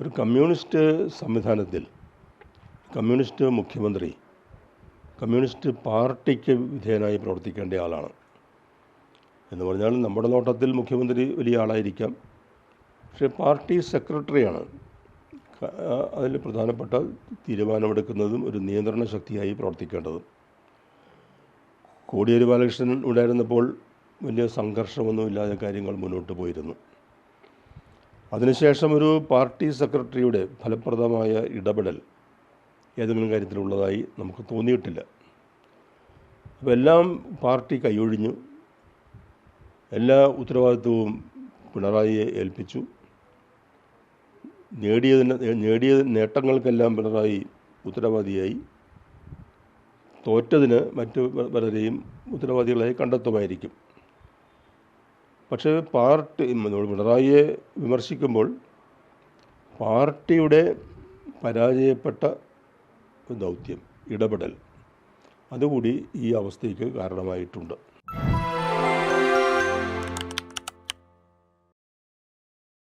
ഒരു കമ്മ്യൂണിസ്റ്റ് സംവിധാനത്തിൽ കമ്മ്യൂണിസ്റ്റ് മുഖ്യമന്ത്രി കമ്മ്യൂണിസ്റ്റ് പാർട്ടിക്ക് വിധേയനായി പ്രവർത്തിക്കേണ്ട ആളാണ്. എന്ന് പറഞ്ഞാൽ നമ്മുടെ നോട്ടത്തിൽ മുഖ്യമന്ത്രി വലിയ ആളായിരിക്കാം, പക്ഷേ പാർട്ടി സെക്രട്ടറിയാണ് അതിൽ പ്രധാനപ്പെട്ട തീരുമാനമെടുക്കുന്നതും ഒരു നിയന്ത്രണ ശക്തിയായി പ്രവർത്തിക്കേണ്ടതും. കോടിയേരി ബാലകൃഷ്ണൻ ഉണ്ടായിരുന്നപ്പോൾ വലിയ സംഘർഷമൊന്നുമില്ലാതെ കാര്യങ്ങൾ മുന്നോട്ട് പോയിരുന്നു. അതിനുശേഷം ഒരു പാർട്ടി സെക്രട്ടറിയുടെ ഫലപ്രദമായ ഇടപെടൽ ഏതെങ്കിലും കാര്യത്തിലുള്ളതായി നമുക്ക് തോന്നിയിട്ടില്ല. അപ്പോൾ എല്ലാം പാർട്ടി കൈയൊഴിഞ്ഞു, എല്ലാ ഉത്തരവാദിത്വവും പിണറായിയെ ഏൽപ്പിച്ചു. നേടിയ നേട്ടങ്ങൾക്കെല്ലാം പിണറായി ഉത്തരവാദിയായി, തോറ്റതിന് മറ്റു പലരെയും ഉത്തരവാദികളായി കണ്ടെത്തുമായിരിക്കും. പക്ഷേ പിണറായിയെ വിമർശിക്കുമ്പോൾ പാർട്ടിയുടെ പരാജയപ്പെട്ട ദൗത്യം, ഇടപെടൽ, അതുകൂടി ഈ അവസ്ഥയ്ക്ക് കാരണമായിട്ടുണ്ട്.